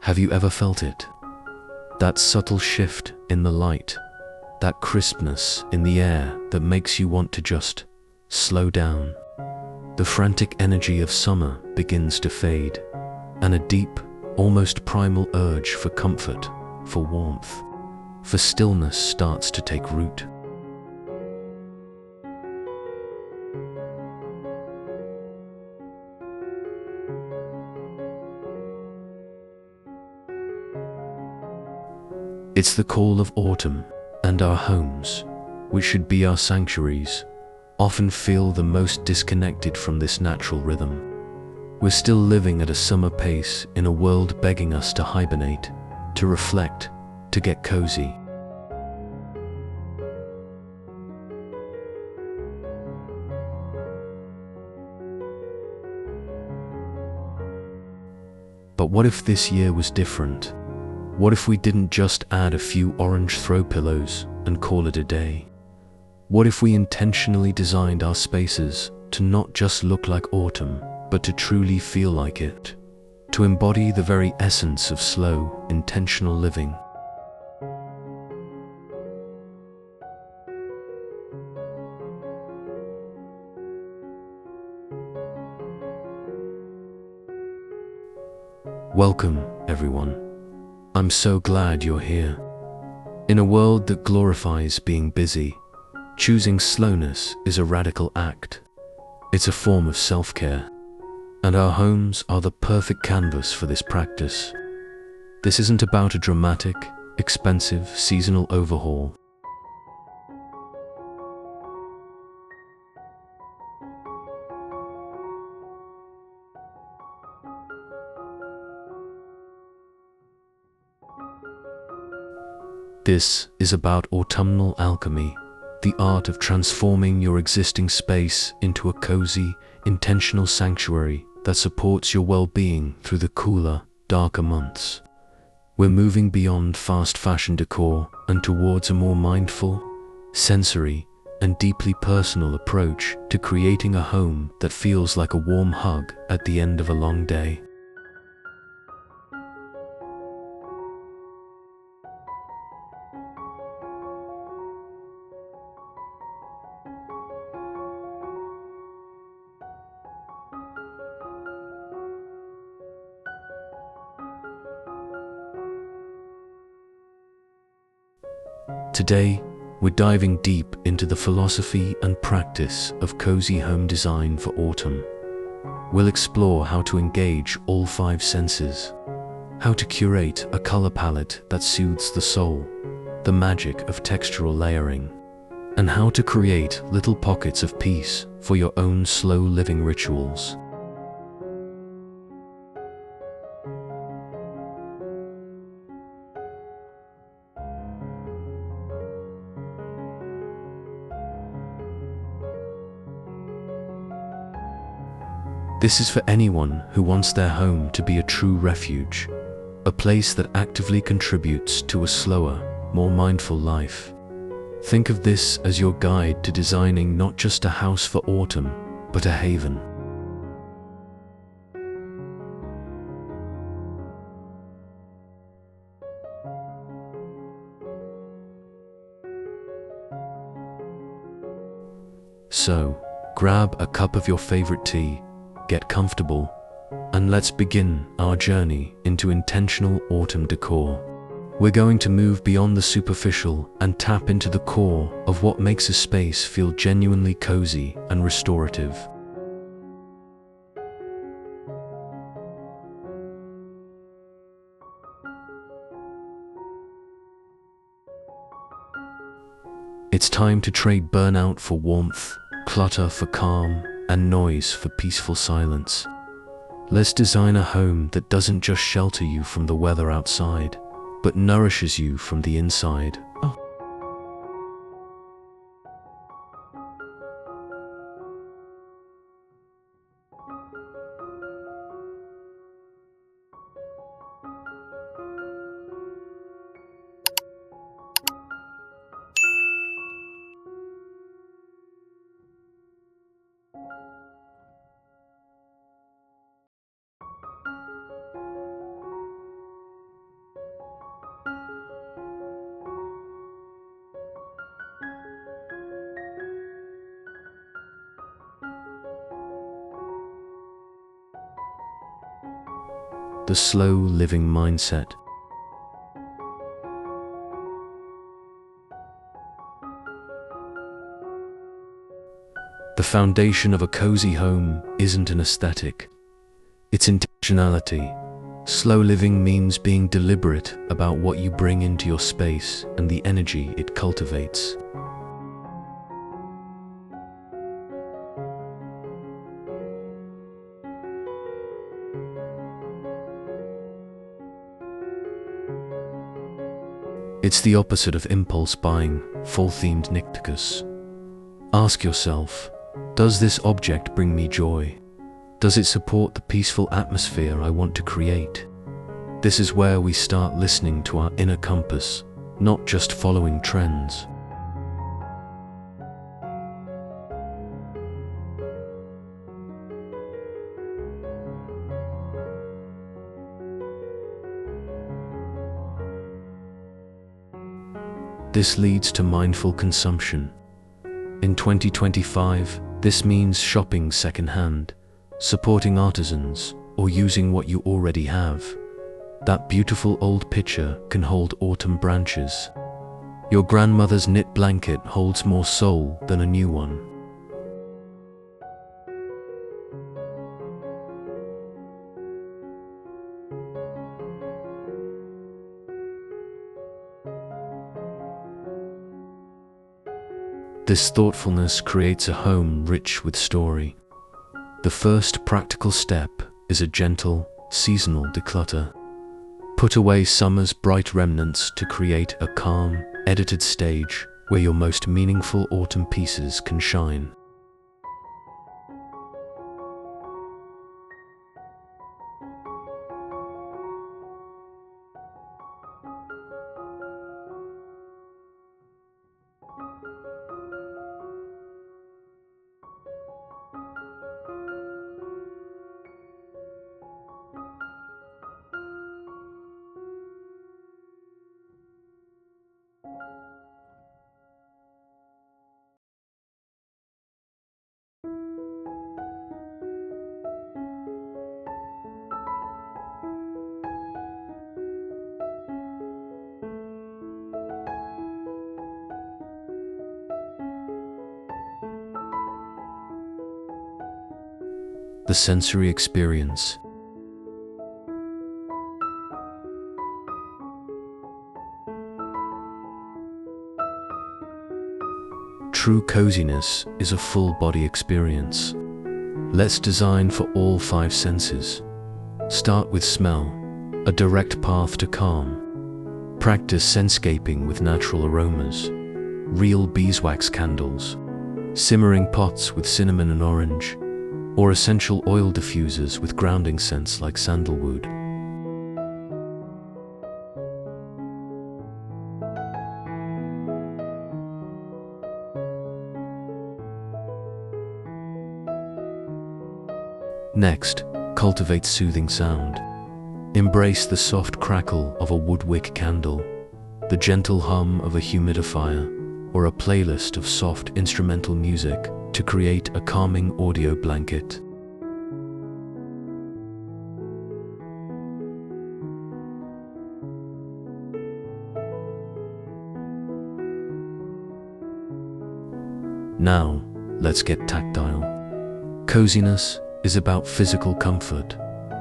Have you ever felt it? That subtle shift in the light, that crispness in the air that makes you want to just slow down. The frantic energy of summer begins to fade, and a deep, almost primal urge for comfort, for warmth, for stillness starts to take root. It's the call of autumn, and our homes, which should be our sanctuaries, often feel the most disconnected from this natural rhythm. We're still living at a summer pace in a world begging us to hibernate, to reflect, to get cozy. But what if this year was different? What if we didn't just add a few orange throw pillows and call it a day? What if we intentionally designed our spaces to not just look like autumn, but to truly feel like it? To embody the very essence of slow, intentional living. Welcome, everyone. I'm so glad you're here. In a world that glorifies being busy, choosing slowness is a radical act. It's a form of self-care, and our homes are the perfect canvas for this practice. This isn't about a dramatic, expensive, seasonal overhaul. This is about autumnal alchemy, the art of transforming your existing space into a cozy, intentional sanctuary that supports your well-being through the cooler, darker months. We're moving beyond fast fashion decor and towards a more mindful, sensory, and deeply personal approach to creating a home that feels like a warm hug at the end of a long day. Today, we're diving deep into the philosophy and practice of cozy home design for autumn. We'll explore how to engage all 5 senses, how to curate a color palette that soothes the soul, the magic of textural layering, and how to create little pockets of peace for your own slow living rituals. This is for anyone who wants their home to be a true refuge, a place that actively contributes to a slower, more mindful life. Think of this as your guide to designing not just a house for autumn, but a haven. So, grab a cup of your favorite tea, get comfortable, and let's begin our journey into intentional autumn decor. We're going to move beyond the superficial and tap into the core of what makes a space feel genuinely cozy and restorative. It's time to trade burnout for warmth, clutter for calm, and noise for peaceful silence. Let's design a home that doesn't just shelter you from the weather outside, but nourishes you from the inside. the slow living mindset. The foundation of a cozy home isn't an aesthetic, it's intentionality. Slow living means being deliberate about what you bring into your space and the energy it cultivates. It's the opposite of impulse buying, fall-themed knickknacks. Ask yourself, does this object bring me joy? Does it support the peaceful atmosphere I want to create? This is where we start listening to our inner compass, not just following trends. This leads to mindful consumption. In 2025, this means shopping secondhand, supporting artisans, or using what you already have. That beautiful old picture can hold autumn branches. Your grandmother's knit blanket holds more soul than a new one. This thoughtfulness creates a home rich with story. The first practical step is a gentle, seasonal declutter. Put away summer's bright remnants to create a calm, edited stage where your most meaningful autumn pieces can shine. The sensory experience. True coziness is a full-body experience. Let's design for all 5 senses. Start with smell, a direct path to calm. Practice senscaping with natural aromas, real beeswax candles, simmering pots with cinnamon and orange, or essential oil diffusers with grounding scents like sandalwood. Next, cultivate soothing sound. Embrace the soft crackle of a wood wick candle, the gentle hum of a humidifier, or a playlist of soft instrumental music to create a calming audio blanket. Now, let's get tactile. Coziness is about physical comfort,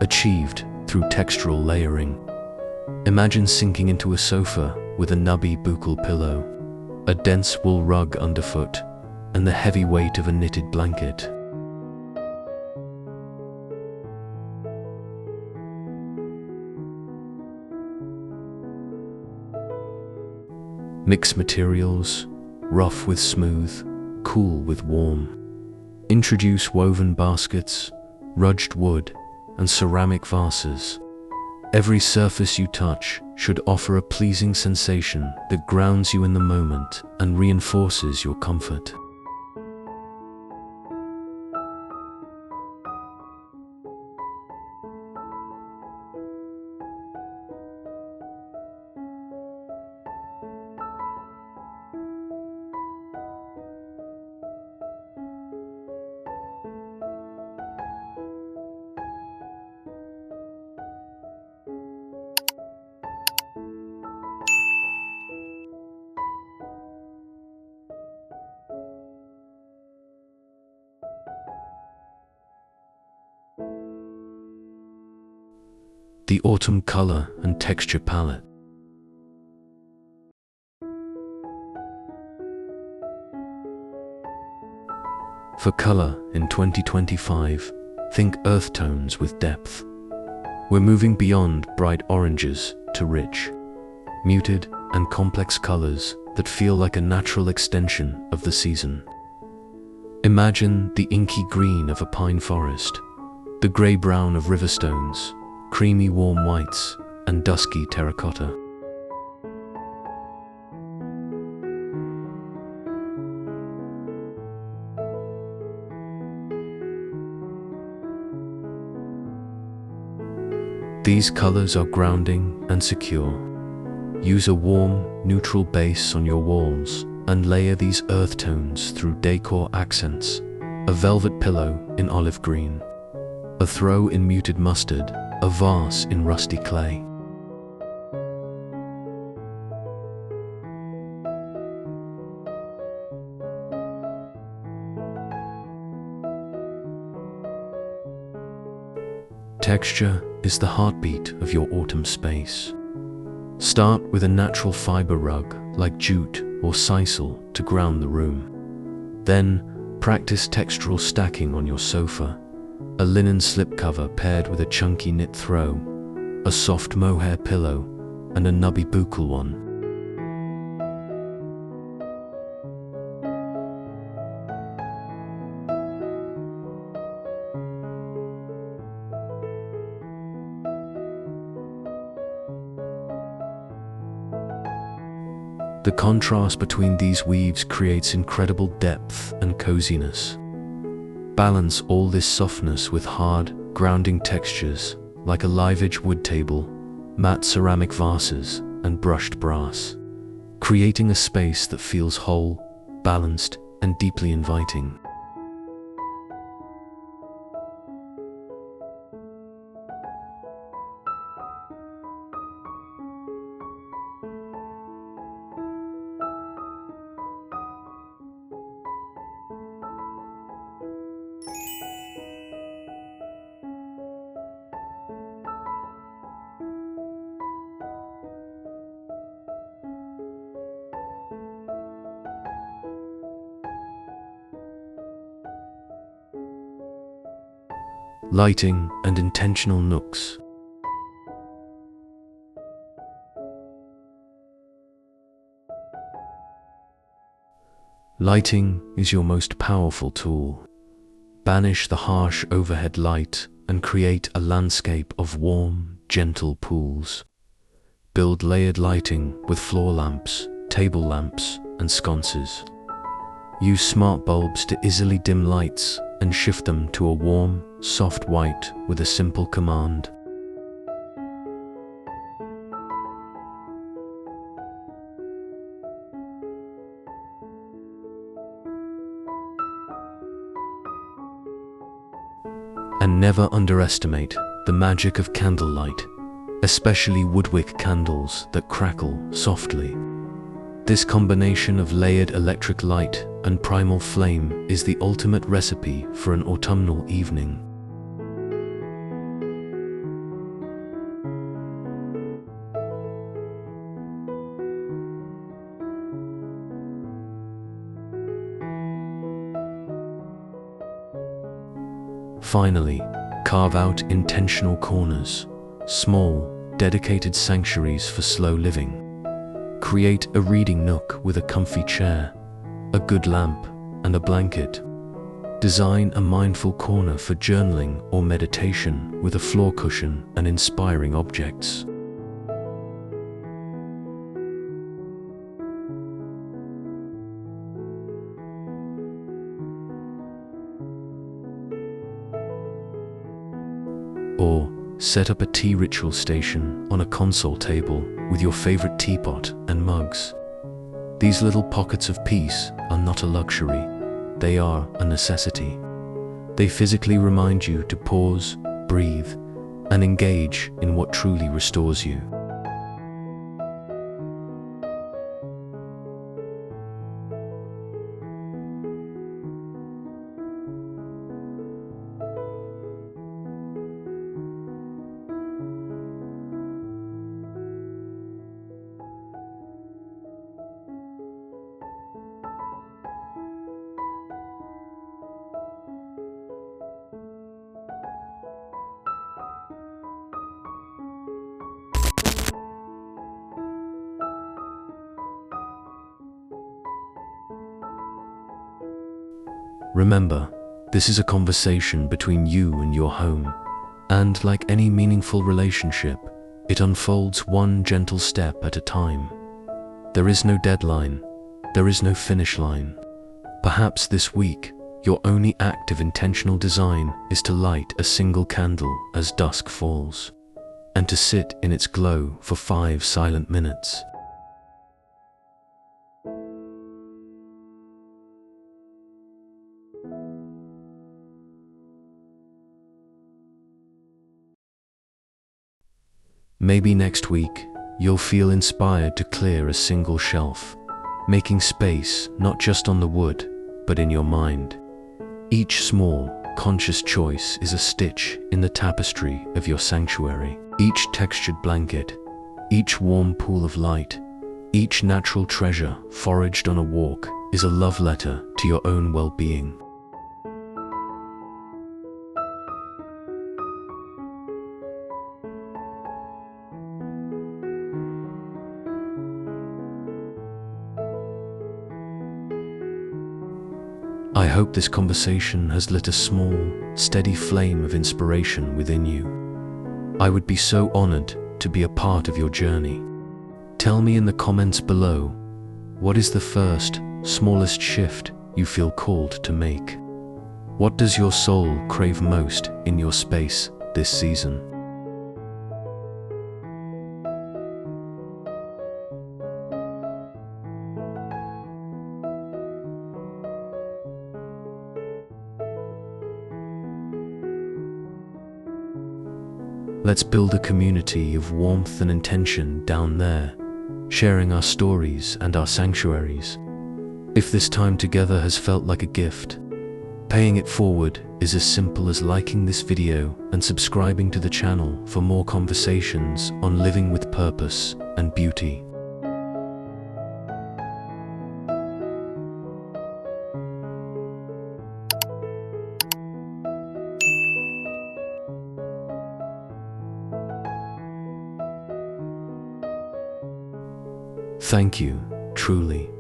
achieved through textural layering. Imagine sinking into a sofa with a nubby buccal pillow, a dense wool rug underfoot, and the heavy weight of a knitted blanket. Mix materials, rough with smooth, cool with warm. Introduce woven baskets, rudged wood, and ceramic vases. Every surface you touch should offer a pleasing sensation that grounds you in the moment and reinforces your comfort. the autumn color and texture palette. For color in 2025, think earth tones with depth. We're moving beyond bright oranges to rich, muted, and complex colors that feel like a natural extension of the season. Imagine the inky green of a pine forest, the gray-brown of riverstones, creamy warm whites, and dusky terracotta. These colors are grounding and secure. Use a warm, neutral base on your walls and layer these earth tones through decor accents, a velvet pillow in olive green, a throw in muted mustard, a vase in rusty clay. Texture is the heartbeat of your autumn space. Start with a natural fiber rug like jute or sisal to ground the room. Then, practice textural stacking on your sofa, a linen slipcover paired with a chunky knit throw, a soft mohair pillow, and a nubby buccal one. The contrast between these weaves creates incredible depth and coziness. Balance all this softness with hard, grounding textures like a live-edge wood table, matte ceramic vases, and brushed brass, creating a space that feels whole, balanced, and deeply inviting. Lighting and intentional nooks. Lighting is your most powerful tool. Banish the harsh overhead light and create a landscape of warm, gentle pools. Build layered lighting with floor lamps, table lamps, and sconces. Use smart bulbs to easily dim lights and shift them to a warm, soft white with a simple command. And never underestimate the magic of candlelight, especially woodwick candles that crackle softly. This combination of layered electric light and primal flame is the ultimate recipe for an autumnal evening. Finally, carve out intentional corners, small, dedicated sanctuaries for slow living. Create a reading nook with a comfy chair, a good lamp, and a blanket. Design a mindful corner for journaling or meditation with a floor cushion and inspiring objects. Or set up a tea ritual station on a console table with your favorite teapot and mugs. These little pockets of peace are not a luxury, they are a necessity. They physically remind you to pause, breathe, and engage in what truly restores you. Remember, this is a conversation between you and your home, and like any meaningful relationship, it unfolds one gentle step at a time. There is no deadline, there is no finish line. Perhaps this week, your only act of intentional design is to light a single candle as dusk falls, and to sit in its glow for 5 silent minutes. Maybe next week, you'll feel inspired to clear a single shelf, making space not just on the wood, but in your mind. Each small, conscious choice is a stitch in the tapestry of your sanctuary. Each textured blanket, each warm pool of light, each natural treasure foraged on a walk is a love letter to your own well-being. I hope this conversation has lit a small, steady flame of inspiration within you. I would be so honored to be a part of your journey. Tell me in the comments below, what is the first, smallest shift you feel called to make? What does your soul crave most in your space this season? Let's build a community of warmth and intention down there, sharing our stories and our sanctuaries. If this time together has felt like a gift, paying it forward is as simple as liking this video and subscribing to the channel for more conversations on living with purpose and beauty. Thank you, truly.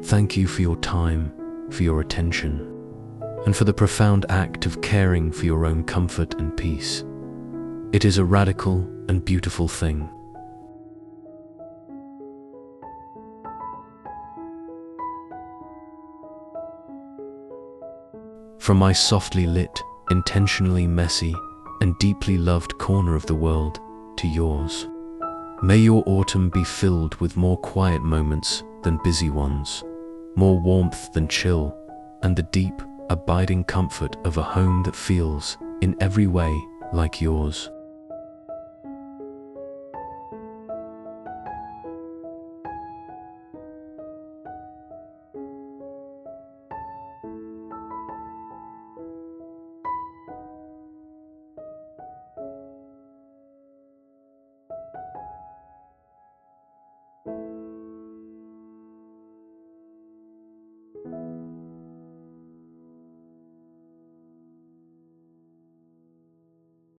Thank you for your time, for your attention, and for the profound act of caring for your own comfort and peace. It is a radical and beautiful thing. From my softly lit, intentionally messy, and deeply loved corner of the world to yours, may your autumn be filled with more quiet moments than busy ones, more warmth than chill, and the deep, abiding comfort of a home that feels, in every way, like yours.